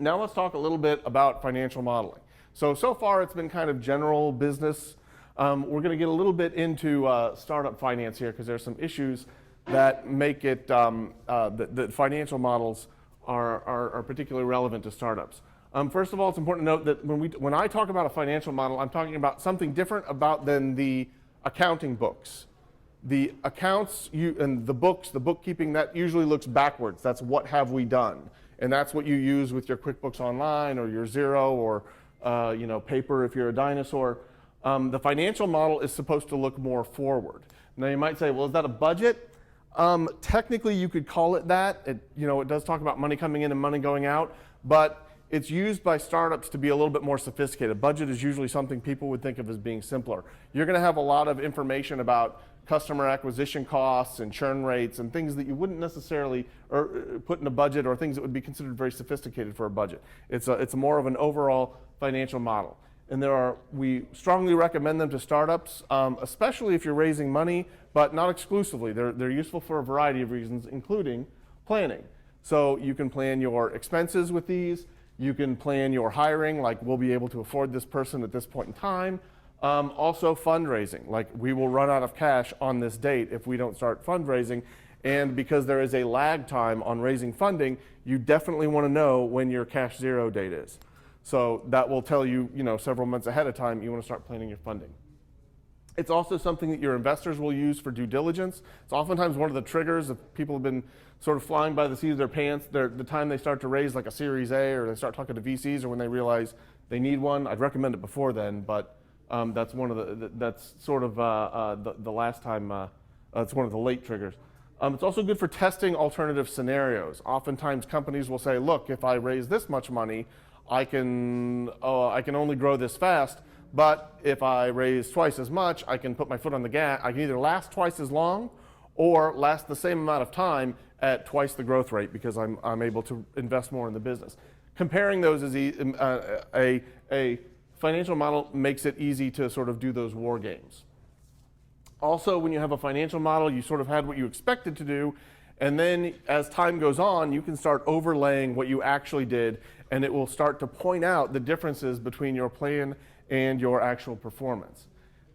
Now let's talk a little bit about financial modeling. So far it's been kind of general business. We're going to get a little bit into startup finance here because there's some issues that make it, that financial models are particularly relevant to startups. First of all, it's important to note that when I talk about a financial model, I'm talking about something different than the accounting books. The accounts and the books, the bookkeeping, that usually looks backwards. That's what have we done. And that's what you use with your QuickBooks Online or your Xero or paper if you're a dinosaur. The financial model is supposed to look more forward. Now you might say, well, is that a budget? Technically you could call it that. It does talk about money coming in and money going out, but it's used by startups to be a little bit more sophisticated. Budget is usually something people would think of as being simpler. You're going to have a lot of information about customer acquisition costs and churn rates and things that you wouldn't necessarily put in a budget, or things that would be considered very sophisticated for a budget. It's more of an overall financial model. And we strongly recommend them to startups, especially if you're raising money, but not exclusively. They're useful for a variety of reasons, including planning. So you can plan your expenses with these. You can plan your hiring, like we'll be able to afford this person at this point in time. Also fundraising, like we will run out of cash on this date if we don't start fundraising. And because there is a lag time on raising funding, you definitely want to know when your cash zero date is. So that will tell you, several months ahead of time, you want to start planning your funding. It's also something that your investors will use for due diligence. It's oftentimes one of the triggers if people have been sort of flying by the seat of their pants. The time they start to raise like a Series A, or they start talking to VCs, or when they realize they need one. I'd recommend it before then, but that's one of that's sort of the last time. It's one of the late triggers. It's also good for testing alternative scenarios. Oftentimes companies will say, look, if I raise this much money, I can only grow this fast. But if I raise twice as much, I can put my foot on the gas. I can either last twice as long or last the same amount of time at twice the growth rate because I'm able to invest more in the business. Comparing those is a financial model makes it easy to sort of do those war games. Also, when you have a financial model, you sort of had what you expected to do, and then as time goes on, you can start overlaying what you actually did, and it will start to point out the differences between your plan and your actual performance.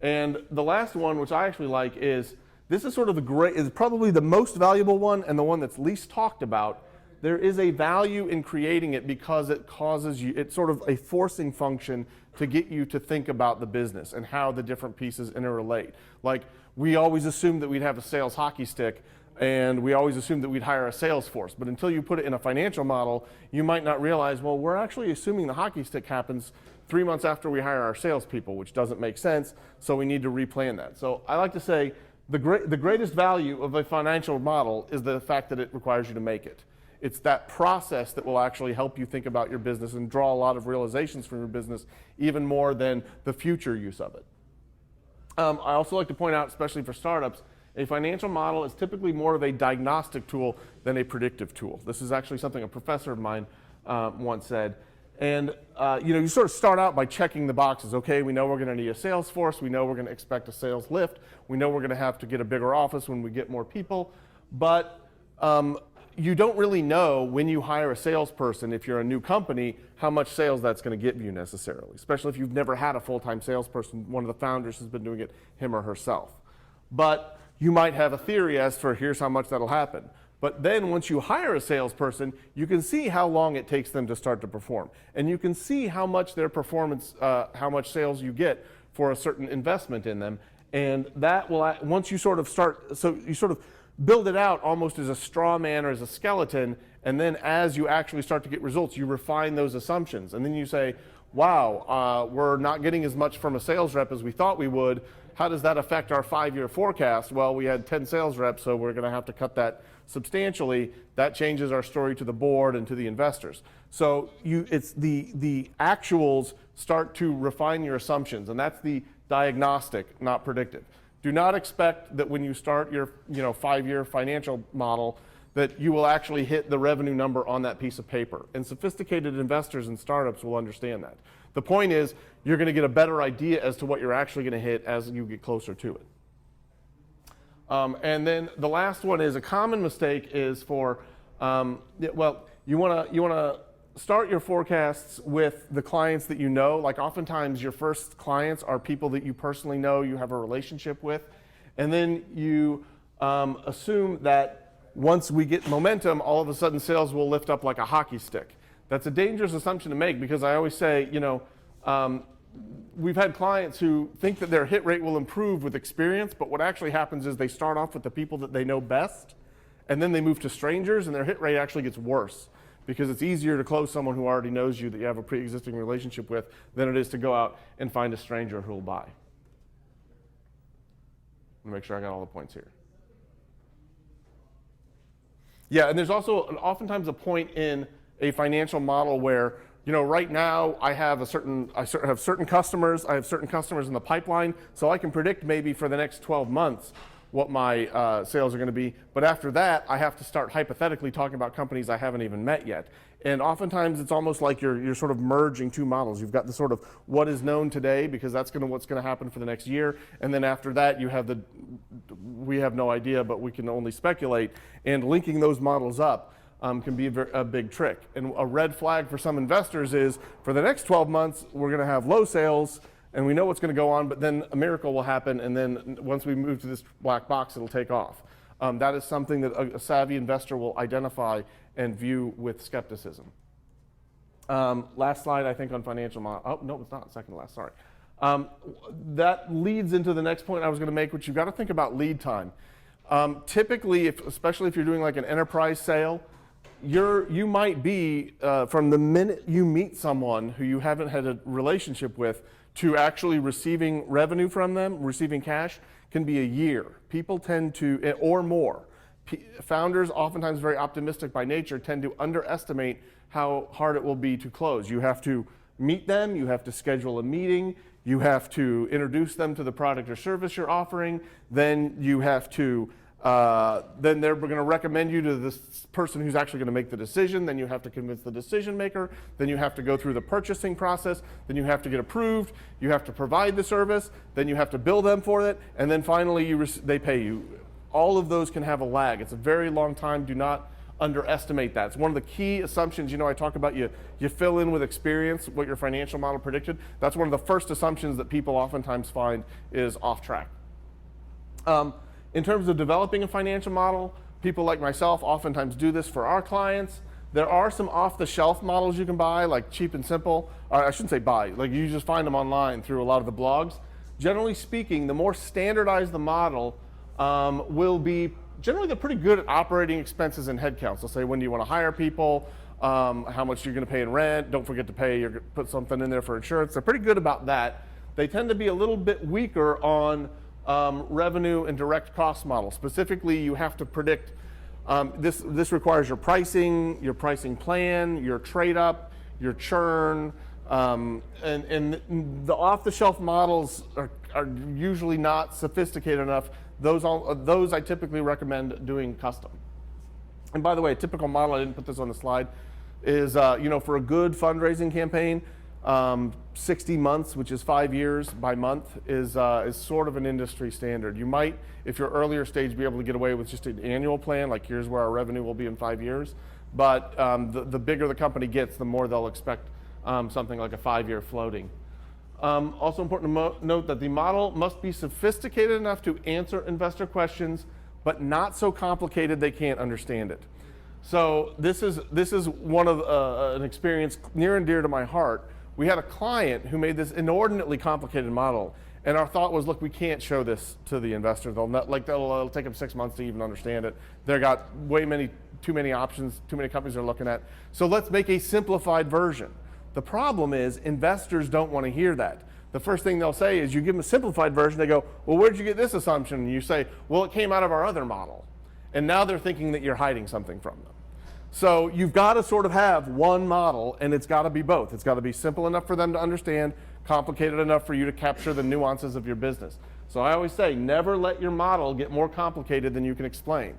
And the last one, which I actually like, is this is sort of is probably the most valuable one and the one that's least talked about. There is a value in creating it because it causes you, it's sort of a forcing function to get you to think about the business and how the different pieces interrelate. Like, we always assumed that we'd have a sales hockey stick, and we always assumed that we'd hire a sales force. But until you put it in a financial model, you might not realize, well, we're actually assuming the hockey stick happens 3 months after we hire our salespeople, which doesn't make sense, so we need to replan that. So I like to say the greatest value of a financial model is the fact that it requires you to make it. It's that process that will actually help you think about your business and draw a lot of realizations from your business, even more than the future use of it. I also like to point out, especially for startups, a financial model is typically more of a diagnostic tool than a predictive tool. This is actually something a professor of mine once said. And you sort of start out by checking the boxes. Okay, we know we're going to need a sales force. We know we're going to expect a sales lift. We know we're going to have to get a bigger office when we get more people. But you don't really know when you hire a salesperson, if you're a new company, how much sales that's going to get you necessarily, especially if you've never had a full-time salesperson. One of the founders has been doing it, him or herself. But you might have a theory as for here's how much that'll happen. But then once you hire a salesperson, you can see how long it takes them to start to perform. And you can see how much their performance, how much sales you get for a certain investment in them. And that will, once you sort of start, so you sort of build it out almost as a straw man or as a skeleton, and then as you actually start to get results, you refine those assumptions. And then you say, wow, we're not getting as much from a sales rep as we thought we would. How does that affect our 5-year forecast? Well, we had 10 sales reps, so we're going to have to cut that substantially. That changes our story to the board and to the investors. So it's the actuals start to refine your assumptions, and that's the diagnostic, not predictive. Do not expect that when you start your 5-year financial model that you will actually hit the revenue number on that piece of paper. And sophisticated investors and startups will understand that. The point is, you're going to get a better idea as to what you're actually going to hit as you get closer to it. And then the last one is a common mistake is for, you want to start your forecasts with the clients that you know. Like oftentimes your first clients are people that you personally know, you have a relationship with. And then you assume that once we get momentum, all of a sudden sales will lift up like a hockey stick. That's a dangerous assumption to make because I always say, we've had clients who think that their hit rate will improve with experience, but what actually happens is they start off with the people that they know best, and then they move to strangers, and their hit rate actually gets worse because it's easier to close someone who already knows you that you have a pre-existing relationship with than it is to go out and find a stranger who will buy. Let me make sure I got all the points here. Yeah, and there's also oftentimes a point in a financial model where, right now I have certain customers. I have certain customers in the pipeline, so I can predict maybe for the next 12 months what my sales are going to be. But after that, I have to start hypothetically talking about companies I haven't even met yet. And oftentimes it's almost like you're sort of merging two models. You've got the sort of what is known today because that's what's going to happen for the next year. And then after that, you have we have no idea, but we can only speculate. And linking those models up can be a big trick. And a red flag for some investors is for the next 12 months, we're going to have low sales and we know what's going to go on, but then a miracle will happen. And then once we move to this black box, it'll take off. That is something that a savvy investor will identify and view with skepticism. Last slide, I think, on financial model. Oh, no, it's not. Second to last, sorry. That leads into the next point I was going to make, which you've got to think about lead time. Typically, especially if you're doing like an enterprise sale, you might be, from the minute you meet someone who you haven't had a relationship with to actually receiving revenue from them, receiving cash, can be a year. People tend to, or more. Founders, oftentimes very optimistic by nature, tend to underestimate how hard it will be to close. You have to meet them, you have to schedule a meeting, you have to introduce them to the product or service you're offering, then you have to then they're going to recommend you to this person who's actually going to make the decision. Then you have to convince the decision maker. Then you have to go through the purchasing process. Then you have to get approved. You have to provide the service. Then you have to bill them for it. And then finally, they pay you. All of those can have a lag. It's a very long time. Do not underestimate that. It's one of the key assumptions. I talk about you fill in with experience what your financial model predicted. That's one of the first assumptions that people oftentimes find is off track. In terms of developing a financial model, people like myself oftentimes do this for our clients. There are some off-the-shelf models you can buy, like Cheap and Simple. Or I shouldn't say buy, like you just find them online through a lot of the blogs. Generally speaking, the more standardized the model will be, generally they're pretty good at operating expenses and headcounts. They'll say when do you want to hire people, how much you're going to pay in rent, don't forget to put something in there for insurance. They're pretty good about that. They tend to be a little bit weaker on revenue and direct cost model. Specifically, you have to predict, this requires your pricing plan, your trade up, your churn, and the off-the-shelf models are usually not sophisticated enough. Those I typically recommend doing custom. And by the way, a typical model, I didn't put this on the slide, is for a good fundraising campaign, 60 months, which is 5 years by month, is sort of an industry standard. You might, if you're earlier stage, be able to get away with just an annual plan, like here's where our revenue will be in 5 years. But the bigger the company gets, the more they'll expect something like a 5-year floating. Also important to note that the model must be sophisticated enough to answer investor questions, but not so complicated they can't understand it. So this is one of an experience near and dear to my heart. We had a client who made this inordinately complicated model, and our thought was, look, we can't show this to the investor. It'll take them 6 months to even understand it. They've got too many options, too many companies they're looking at. So let's make a simplified version. The problem is investors don't want to hear that. The first thing they'll say is you give them a simplified version, they go, well, where'd you get this assumption? And you say, well, it came out of our other model. And now they're thinking that you're hiding something from them. So you've got to sort of have one model, and it's got to be both. It's got to be simple enough for them to understand, complicated enough for you to capture the nuances of your business. So I always say, never let your model get more complicated than you can explain.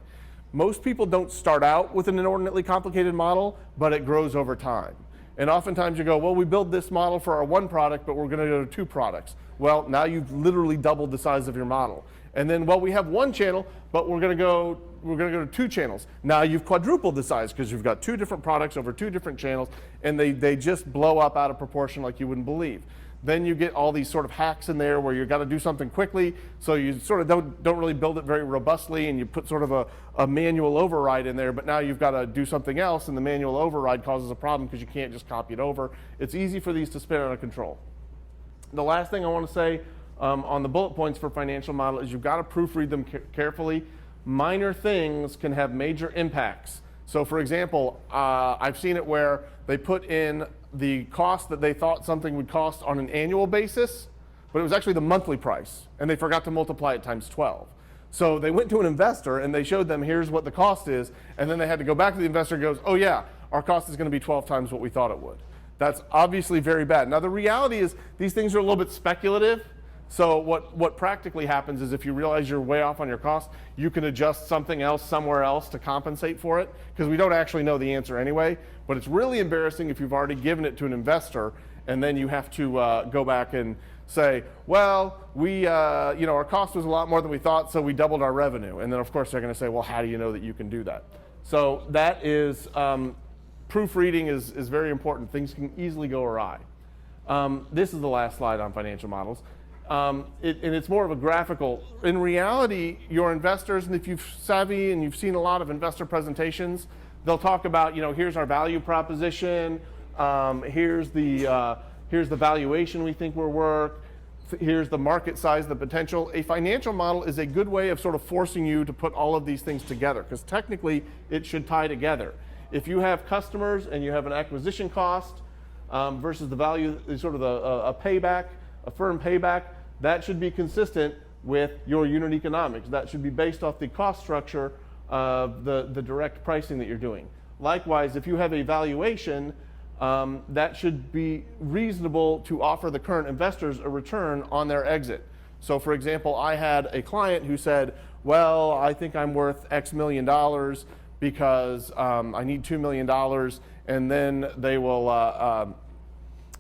Most people don't start out with an inordinately complicated model, but it grows over time. And oftentimes you go, well, we build this model for our one product, but we're going to go to 2 products. Well, now you've literally doubled the size of your model. And then, well, we have one channel, but we're going to go we're going to go to 2 channels. Now you've quadrupled the size because you've got 2 different products over 2 different channels, and they just blow up out of proportion like you wouldn't believe. Then you get all these sort of hacks in there where you've got to do something quickly, so you sort of don't really build it very robustly, and you put sort of a manual override in there, but now you've got to do something else, and the manual override causes a problem because you can't just copy it over. It's easy for these to spin out of control. The last thing I want to say on the bullet points for financial model is you've got to proofread them carefully. Minor things can have major impacts. So for example, I've seen it where they put in the cost that they thought something would cost on an annual basis, but it was actually the monthly price, and they forgot to multiply it times 12. So they went to an investor and they showed them here's what the cost is, and then they had to go back to the investor and goes, oh yeah, our cost is going to be 12 times what we thought it would. That's obviously very bad. Now the reality is these things are a little bit speculative. So what practically happens is if you realize you're way off on your cost, you can adjust something else somewhere else to compensate for it, because we don't actually know the answer anyway. But it's really embarrassing if you've already given it to an investor and then you have to go back and say, well, our cost was a lot more than we thought, so we doubled our revenue. And then of course they're going to say, well, how do you know that you can do that? So that is, proofreading is very important. Things can easily go awry. This is the last slide on financial models. And it's more of a graphical. In reality, your investors, and if you're savvy and you've seen a lot of investor presentations, they'll talk about, here's our value proposition, here's the valuation we think we're worth, here's the market size, the potential. A financial model is a good way of sort of forcing you to put all of these things together, because technically it should tie together. If you have customers and you have an acquisition cost versus the value, sort of a payback, a firm payback, that should be consistent with your unit economics. That should be based off the cost structure of the direct pricing that you're doing. Likewise, if you have a valuation, that should be reasonable to offer the current investors a return on their exit. So for example, I had a client who said, well, I think I'm worth X million dollars because I need $2 million, and then they will,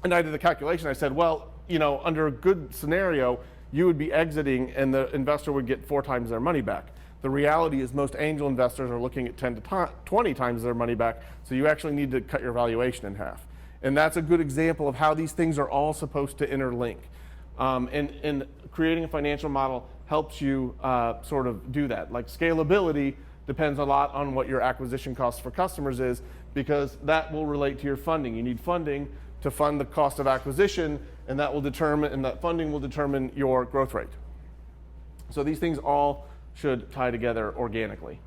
and I did the calculation. I said, well, under a good scenario, you would be exiting and the investor would get 4 times their money back. The reality is most angel investors are looking at 10 to 20 times their money back, so you actually need to cut your valuation in half. And that's a good example of how these things are all supposed to interlink. And creating a financial model helps you sort of do that. Like scalability depends a lot on what your acquisition cost for customers is, because that will relate to your funding. You need funding to fund the cost of acquisition, and that funding will determine your growth rate. So these things all should tie together organically.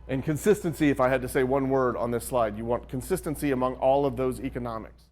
And consistency, if I had to say one word on this slide, you want consistency among all of those economics.